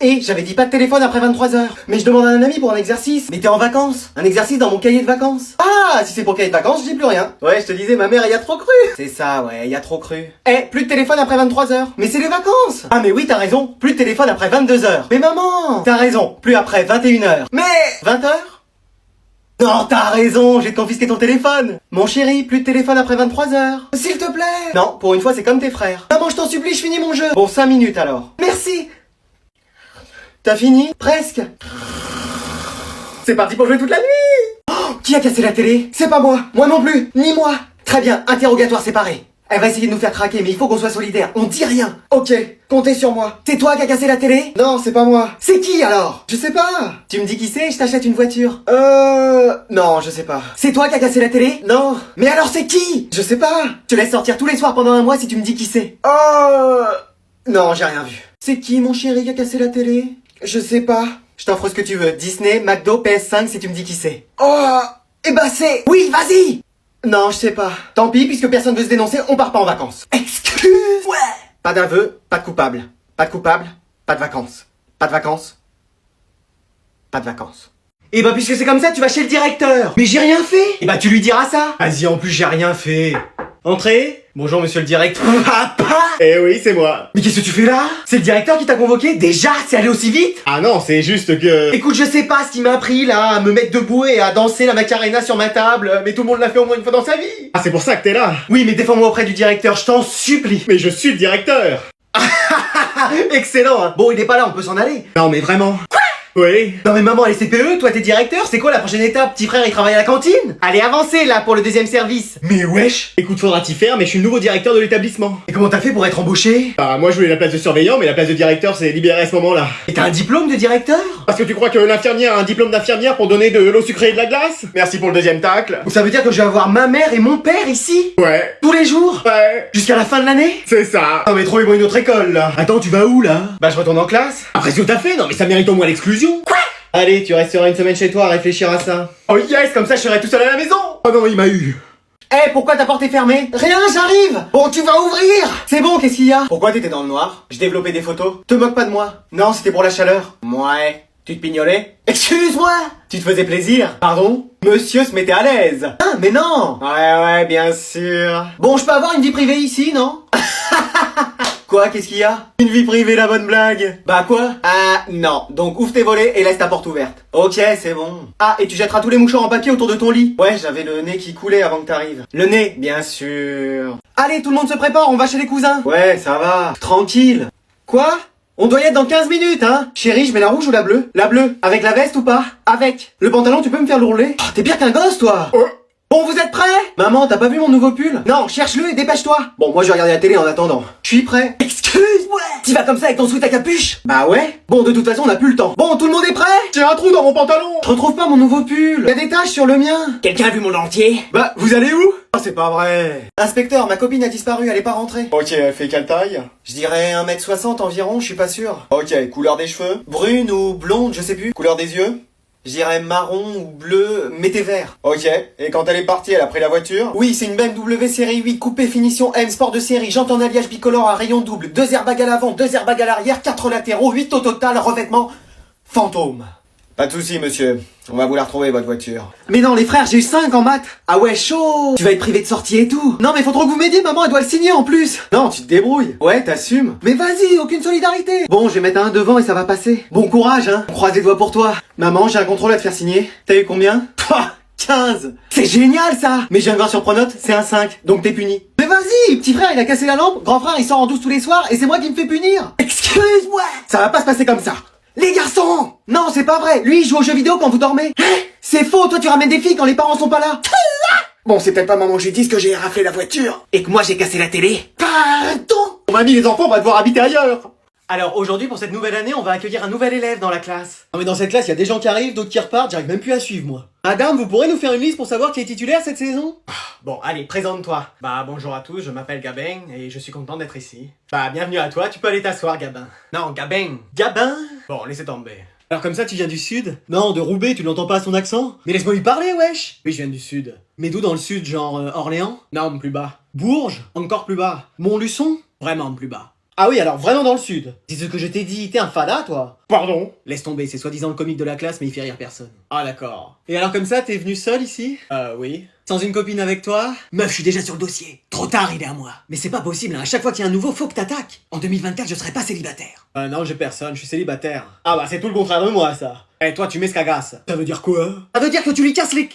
Et j'avais dit pas de téléphone après 23h. Mais je demande à un ami pour un exercice. Mais t'es en vacances. Un exercice dans mon cahier de vacances. Ah, si c'est pour cahier de vacances, je dis plus rien. Ouais, je te disais, ma mère, elle y a trop cru. C'est ça, ouais, y a trop cru. Eh, plus de téléphone après 23h. Mais c'est les vacances. Ah mais oui, t'as raison. Plus de téléphone après 22h. Mais maman, t'as raison. Plus après 21h. Mais 20h. Non, t'as raison, j'ai confisqué ton téléphone. Mon chéri, plus de téléphone après 23h. S'il te plaît. Non, pour une fois, c'est comme tes frères. Maman, je t'en supplie, je finis mon jeu. Bon, 5 minutes alors. Merci. T'as fini? Presque. C'est parti pour jouer toute la nuit. Oh, qui a cassé la télé? C'est pas moi. Moi non plus. Ni moi. Très bien, interrogatoire séparé. Elle va essayer de nous faire craquer, mais il faut qu'on soit solidaires. On dit rien. Ok, comptez sur moi. C'est toi qui as cassé la télé? Non, c'est pas moi. C'est qui alors? Je sais pas. Tu me dis qui c'est, je t'achète une voiture. Non, je sais pas. C'est toi qui as cassé la télé? Non. Mais alors c'est qui? Je sais pas. Je te laisse sortir tous les soirs pendant un mois si tu me dis qui c'est. Non, j'ai rien vu. C'est qui mon chéri qui a cassé la télé? Je sais pas. Je t'offre ce que tu veux. Disney, McDo, PS5 si tu me dis qui c'est. Oh, eh ben c'est... Oui, vas-y. Non, je sais pas. Tant pis, puisque personne veut se dénoncer, on part pas en vacances. Excuse. Ouais. Pas d'aveu, pas de coupable. Pas de coupable, pas de vacances. Pas de vacances. Pas de vacances. Et bah puisque c'est comme ça, tu vas chez le directeur. Mais j'ai rien fait. Et bah tu lui diras ça. Vas-y, en plus j'ai rien fait. Entrez. Bonjour monsieur le directeur. Papa. Eh oui, c'est moi. Mais qu'est-ce que tu fais là? C'est le directeur qui t'a convoqué? Déjà? C'est allé aussi vite? Ah non, c'est juste que... Écoute, je sais pas ce qui m'a appris là, à me mettre debout et à danser la Macarena sur ma table, mais tout le monde l'a fait au moins une fois dans sa vie. Ah, c'est pour ça que t'es là. Oui, mais défends-moi auprès du directeur, je t'en supplie. Mais je suis le directeur. Excellent, hein. Bon, il est pas là, on peut s'en aller. Non, mais vraiment. Quoi? Oui. Non mais maman, elle est CPE, toi t'es directeur, c'est quoi la prochaine étape? Petit frère il travaille à la cantine? Allez, avancez là pour le deuxième service. Mais wesh. Écoute, faudra t'y faire, mais je suis le nouveau directeur de l'établissement. Et comment t'as fait pour être embauché? Bah, moi je voulais la place de surveillant, mais la place de directeur s'est libérée à ce moment-là. Et t'as un diplôme de directeur? Parce que tu crois que l'infirmière a un diplôme d'infirmière pour donner de l'eau sucrée et de la glace? Merci pour le deuxième tacle. Donc ça veut dire que je vais avoir ma mère et mon père ici? Ouais. Tous les jours? Ouais. Jusqu'à la fin de l'année? C'est ça. Non mais trouvez-moi une autre école là. Attends, tu vas où là? Bah je retourne en classe. Après ce que t'as fait, non mais ça mérite au moins l'exclusion. Quoi? Allez, tu resteras une semaine chez toi à réfléchir à ça. Oh yes, comme ça je serai tout seul à la maison. Oh non, il m'a eu. Eh, pourquoi ta porte est fermée? Rien, j'arrive. Bon, tu vas ouvrir. C'est bon, qu'est-ce qu'il y a? Pourquoi t'étais dans le noir? Je développais des photos. Te moque pas de moi. Non, c'était pour la chaleur. Ouais. Tu te pignolais? Excuse-moi. Tu te faisais plaisir? Pardon? Monsieur se mettait à l'aise. Ah, mais non. Ouais, bien sûr. Bon, je peux avoir une vie privée ici, non? Quoi, qu'est-ce qu'il y a? Une vie privée, la bonne blague. Bah quoi? Ah non, donc ouvre tes volets et laisse ta porte ouverte. Ok, c'est bon. Ah, et tu jetteras tous les mouchoirs en papier autour de ton lit. Ouais, j'avais le nez qui coulait avant que t'arrives. Le nez, bien sûr. Allez, tout le monde se prépare, on va chez les cousins. Ouais, ça va. Tranquille. Quoi? On doit y être dans 15 minutes, hein? Chérie, je mets la rouge ou la bleue? La bleue. Avec la veste ou pas? Avec. Le pantalon, tu peux me faire l'ourlet? Oh, t'es pire qu'un gosse, toi. Bon, vous êtes prêts? Maman, t'as pas vu mon nouveau pull? Non, cherche-le et dépêche-toi. Bon, moi je vais regarder la télé en attendant. Je suis prêt. Excuse-moi. Tu vas comme ça avec ton sweat à capuche? Bah ouais. Bon, de toute façon, on a plus le temps. Bon, tout le monde est prêt? J'ai un trou dans mon pantalon. Je retrouve pas mon nouveau pull. Y a des taches sur le mien. Quelqu'un a vu mon entier? Bah, vous allez où? Oh, c'est pas vrai. Inspecteur, ma copine a disparu, elle est pas rentrée. Ok, elle fait quelle taille? Je dirais 1m60 environ, je suis pas sûr. Ok, couleur des cheveux? Brune ou blonde, je sais plus. Couleur des yeux? Je dirais marron ou bleu, mais t'es vert. Ok, et quand elle est partie, elle a pris la voiture? Oui, c'est une BMW série 8, coupé finition M, sport de série, jante en alliage bicolore à rayon double, 2 airbags à l'avant, 2 airbags à l'arrière, 4 latéraux, 8 au total, revêtement fantôme. Pas de soucis, monsieur. On va vous la retrouver, votre voiture. Mais non, les frères, j'ai eu 5 en maths. Ah ouais, chaud. Tu vas être privé de sortie et tout. Non, mais faut trop que vous m'aidiez, maman, elle doit le signer en plus. Non, tu te débrouilles. Ouais, t'assumes. Mais vas-y, aucune solidarité. Bon, je vais mettre un devant et ça va passer. Bon courage, hein. On croise les doigts pour toi. Maman, j'ai un contrôle à te faire signer. T'as eu combien? 15. C'est génial, ça. Mais j'ai un 20 sur Pronote, c'est un 5. Donc t'es puni. Mais vas-y, petit frère, il a cassé la lampe. Grand frère, il sort en douce tous les soirs et c'est moi qui me fais punir. Excuse-moi. Ça va pas se passer comme ça. Les garçons! Non, c'est pas vrai! Lui, il joue aux jeux vidéo quand vous dormez! C'est faux! Toi, tu ramènes des filles quand les parents sont pas là! Bon, c'est peut-être pas maman, je lui dis que j'ai raflé la voiture! Et que moi, j'ai cassé la télé! Pardon! Mamie, les enfants, on va devoir habiter ailleurs! Alors, aujourd'hui, pour cette nouvelle année, on va accueillir un nouvel élève dans la classe. Non mais dans cette classe, il y a des gens qui arrivent, d'autres qui repartent, j'arrive même plus à suivre, moi. Madame, vous pourrez nous faire une liste pour savoir qui est titulaire cette saison? Bon, allez, présente-toi. Bah, bonjour à tous, je m'appelle Gabin, et je suis content d'être ici. Bah, bienvenue à toi, tu peux aller t'asseoir, Gabin. Non, Gabin. Gabin? Bon, laissez tomber. Alors comme ça, tu viens du sud? Non, de Roubaix, tu n'entends pas son accent? Mais laisse-moi lui parler, wesh! Oui, je viens du sud. Mais d'où dans le sud, genre Orléans? Non, plus bas. Bourges? Encore plus bas. Montluçon? Vraiment plus bas. Ah oui, alors vraiment dans le sud. C'est ce que je t'ai dit, t'es un fada, toi. Pardon? Laisse tomber, c'est soi-disant le comique de la classe, mais il fait rire personne. Ah d'accord. Et alors comme ça, t'es venu seul ici? Oui. Sans une copine avec toi? Meuf, je suis déjà sur le dossier. Trop tard, il est à moi. Mais c'est pas possible, hein. À chaque fois qu'il y a un nouveau, faut que t'attaques. En 2024, je serai pas célibataire. Non, j'ai personne, je suis célibataire. Ah bah c'est tout le contraire de moi, ça. Eh, toi, tu mets ce cagasse. Ça veut dire quoi? Ça veut dire que tu lui casses les...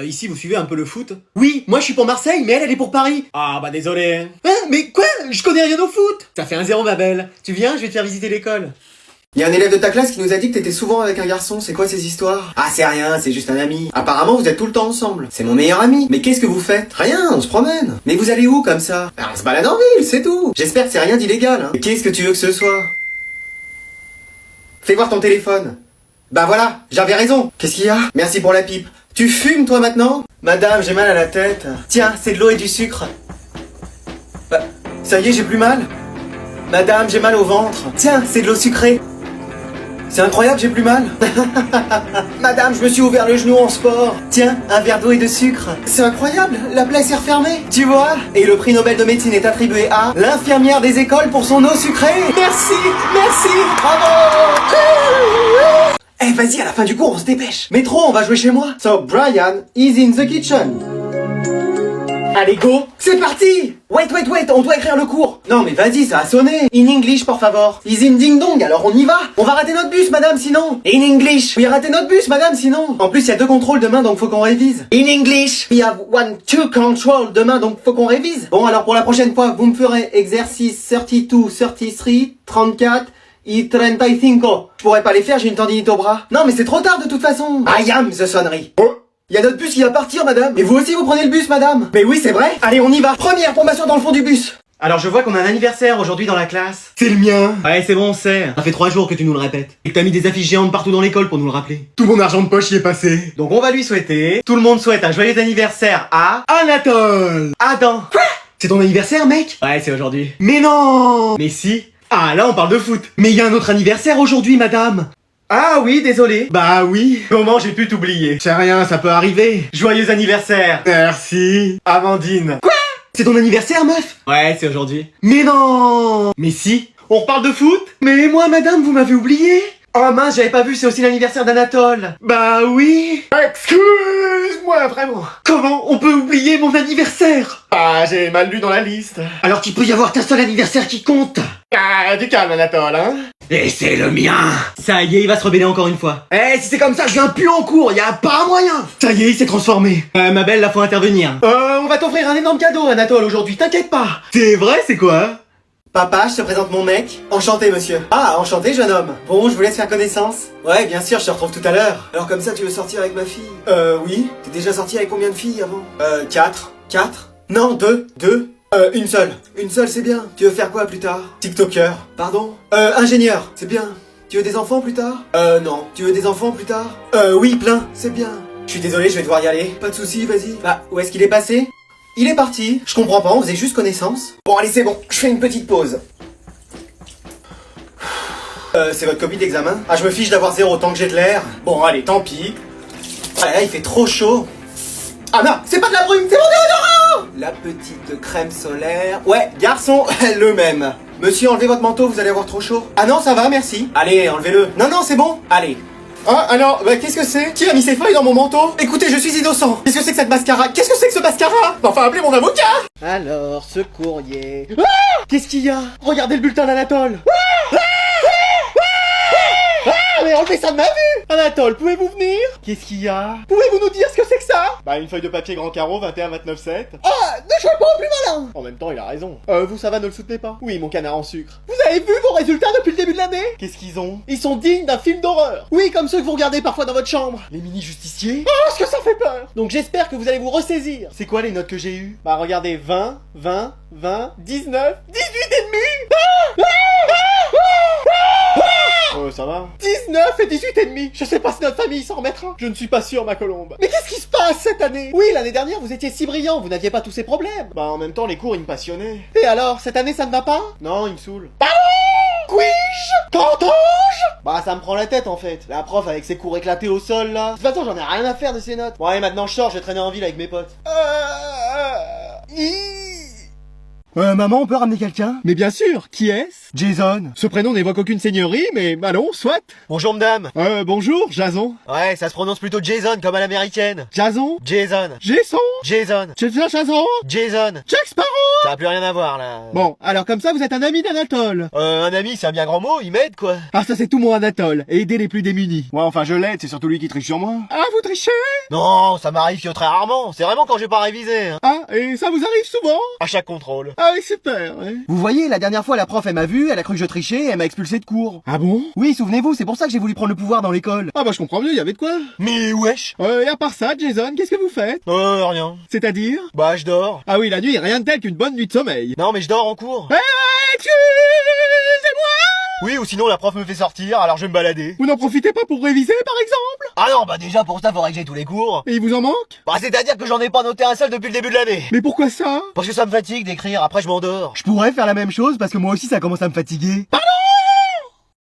ici, vous suivez un peu le foot? Oui, moi je suis pour Marseille, mais elle est pour Paris. Ah bah désolé. Hein, mais quoi? Je connais rien au foot. Ça fait 1-0, ma belle. Tu viens, je vais te faire visiter l'école. Il y a un élève de ta classe qui nous a dit que t'étais souvent avec un garçon, c'est quoi ces histoires? Ah c'est rien, c'est juste un ami. Apparemment vous êtes tout le temps ensemble. C'est mon meilleur ami. Mais qu'est-ce que vous faites? Rien, on se promène. Mais vous allez où comme ça? Ah, on se balade en ville, c'est tout. J'espère que c'est rien d'illégal, hein. Et qu'est-ce que tu veux que ce soit? Fais voir ton téléphone. Bah voilà, j'avais raison. Qu'est-ce qu'il y a? Merci pour la pipe. Tu fumes toi maintenant? Madame, j'ai mal à la tête. Tiens, c'est de l'eau et du sucre. Bah, ça y est, j'ai plus mal. Madame, j'ai mal au ventre. Tiens, c'est de l'eau sucrée. C'est incroyable, j'ai plus mal. Madame, je me suis ouvert le genou en sport. Tiens, un verre d'eau et de sucre. C'est incroyable, la plaie s'est refermée. Tu vois? Et le prix Nobel de médecine est attribué à l'infirmière des écoles pour son eau sucrée. Merci, merci, bravo. Eh, vas-y, à la fin du cours, on se dépêche. Métro, on va jouer chez moi. So, Brian is in the kitchen. Allez, go. C'est parti. Wait, on doit écrire le cours. Non, mais vas-y, ça a sonné. In English, por favor. Is in ding dong, alors on y va. On va rater notre bus, madame, sinon. In English. Oui, rater notre bus, madame, sinon. En plus, il y a 2 contrôles demain, donc faut qu'on révise. In English. We have 1, 2 control demain, donc faut qu'on révise. Bon, alors pour la prochaine fois, vous me ferez exercice 32, 33, 34... et 35. Je pourrais pas les faire, j'ai une tendinite au bras. Non, mais c'est trop tard de toute façon. I am the sonnerie. Oh. Y a notre bus qui va partir, madame. Et vous aussi, vous prenez le bus, madame. Mais oui, c'est vrai. Allez, on y va. Première formation dans le fond du bus. Alors, je vois qu'on a un anniversaire aujourd'hui dans la classe. C'est le mien. Ouais, c'est bon, on sait. Ça fait 3 jours que tu nous le répètes. Et que t'as mis des affiches géantes partout dans l'école pour nous le rappeler. Tout mon argent de poche y est passé. Donc, on va lui souhaiter. Tout le monde souhaite un joyeux anniversaire à... Anatole. Adam. Quoi? C'est ton anniversaire, mec? Ouais, c'est aujourd'hui. Mais non. Mais si. Ah, là, on parle de foot. Mais il y a un autre anniversaire aujourd'hui, madame. Ah oui, désolé. Bah oui. Comment j'ai pu t'oublier? C'est rien, ça peut arriver. Joyeux anniversaire. Merci. Amandine. Quoi? C'est ton anniversaire, meuf? Ouais, c'est aujourd'hui. Mais non. Mais si. On reparle de foot? Mais moi, madame, vous m'avez oublié? Oh mince, j'avais pas vu, c'est aussi l'anniversaire d'Anatole. Bah oui. Excuse-moi, vraiment. Comment on peut oublier mon anniversaire? Ah, j'ai mal lu dans la liste. Alors qu'il peut y avoir qu'un seul anniversaire qui compte. Ah, du calme, Anatole, hein. Et c'est le mien. Ça y est, il va se rebeller encore une fois. Eh, si c'est comme ça, je viens plus en cours, y a pas moyen. Ça y est, il s'est transformé. Ma belle, là, faut intervenir. On va t'offrir un énorme cadeau, Anatole, aujourd'hui, t'inquiète pas. C'est vrai, c'est quoi? Papa, je te présente mon mec. Enchanté, monsieur. Ah, enchanté, jeune homme. Bon, je vous laisse faire connaissance. Ouais, bien sûr, je te retrouve tout à l'heure. Alors comme ça, tu veux sortir avec ma fille? Oui. T'es déjà sorti avec combien de filles avant? 4. 4? Non, 2. 2. Une seule. Une seule, c'est bien. Tu veux faire quoi plus tard? TikToker. Pardon? Ingénieur. C'est bien. Tu veux des enfants plus tard? Non. Tu veux des enfants plus tard? Oui, plein. C'est bien. Je suis désolé, je vais devoir y aller. Pas de soucis, vas-y. Bah, où est-ce qu'il est passé? Il est parti. Je comprends pas, on faisait juste connaissance. Bon, allez, c'est bon. Je fais une petite pause. C'est votre copie d'examen? Ah, je me fiche d'avoir 0 tant que j'ai de l'air. Bon, allez, tant pis. Ah là, il fait trop chaud. Ah non, c'est pas de la brume, c'est mon déodorant! La petite crème solaire. Ouais, garçon, le même. Monsieur, enlevez votre manteau, vous allez avoir trop chaud. Ah non, ça va, merci. Allez, enlevez-le. Non, non, c'est bon. Allez. Ah, alors, bah, qu'est-ce que c'est? Qui a mis ses feuilles dans mon manteau? Écoutez, je suis innocent. Qu'est-ce que c'est que cette mascara? Qu'est-ce que c'est que ce mascara? Enfin, appelez mon avocat! Alors, ce courrier... Ah, qu'est-ce qu'il y a? Regardez le bulletin d'Anatole. Mais enlevez ça de ma vue! Anatole, pouvez-vous venir? Qu'est-ce qu'il y a? Pouvez-vous nous dire ce que c'est que ça? Bah, une feuille de papier grand carreau, 21-29-7. Ah, ne jouez pas au plus malin! En même temps, il a raison. Vous, ça va, ne le soutenez pas? Oui, mon canard en sucre. Vous avez vu vos résultats depuis le début de l'année? Qu'est-ce qu'ils ont? Ils sont dignes d'un film d'horreur. Oui, comme ceux que vous regardez parfois dans votre chambre. Les mini-justiciers? Oh, ce que ça fait peur! Donc j'espère que vous allez vous ressaisir. C'est quoi les notes que j'ai eues? Bah regardez, 20, 20, 20, 19, 18 et demi! Ça va? 19 et 18 et demi. Je sais pas si notre famille s'en remettra. Je ne suis pas sûr, ma colombe. Mais qu'est-ce qui se passe cette année? Oui, l'année dernière, vous étiez si brillant, vous n'aviez pas tous ces problèmes. Bah, en même temps, les cours, ils me passionnaient. Et alors, cette année, ça ne va pas? Non, ils me saoulent. Pardon? Qu'ouis-je? Qu'entends-je? Bah, ça me prend la tête, en fait. La prof avec ses cours éclatés au sol, là. De toute façon, j'en ai rien à faire de ces notes. Ouais, maintenant je sors, je vais traîner en ville avec mes potes. Maman, on peut ramener quelqu'un? Mais bien sûr, qui est-ce? Jason. Ce prénom n'évoque aucune seigneurie, mais allons, soit. Bonjour madame. Bonjour, Jason. Ouais, ça se prononce plutôt Jason comme à l'américaine. Jason? Jason. Jason? Jason. Jason? Jason. Jack Sparrow? Ça a plus rien à voir là. Bon, alors comme ça, vous êtes un ami d'Anatole. Un ami, c'est un bien grand mot, il m'aide quoi. Ah, ça c'est tout mon Anatole, aider les plus démunis. Ouais, enfin je l'aide, c'est surtout lui qui triche sur moi. Ah, vous trichez? Non, ça m'arrive que très rarement. C'est vraiment quand j'ai pas révisé. Hein. Ah, et ça vous arrive souvent? À chaque contrôle. Ah oui, super, ouais. Vous voyez, la dernière fois, la prof, elle m'a vu, elle a cru que je trichais et elle m'a expulsé de cours. Ah bon? Oui, souvenez-vous, c'est pour ça que j'ai voulu prendre le pouvoir dans l'école. Ah bah je comprends mieux, il y avait de quoi. Mais wesh. Et à part ça, Jason, qu'est-ce que vous faites? Rien. C'est-à-dire? Bah, je dors. Ah oui, la nuit, rien de tel qu'une bonne nuit de sommeil. Non, mais je dors en cours. Excusez-moi! Oui, ou sinon la prof me fait sortir, alors je vais me balader. Vous n'en profitez pas pour réviser, par exemple? Ah non, bah déjà pour ça, faudrait que j'aille tous les cours. Et il vous en manque? Bah, c'est-à-dire que j'en ai pas noté un seul depuis le début de l'année. Mais pourquoi ça? Parce que ça me fatigue d'écrire, après je m'endors. Je pourrais faire la même chose parce que moi aussi ça commence à me fatiguer. Pardon?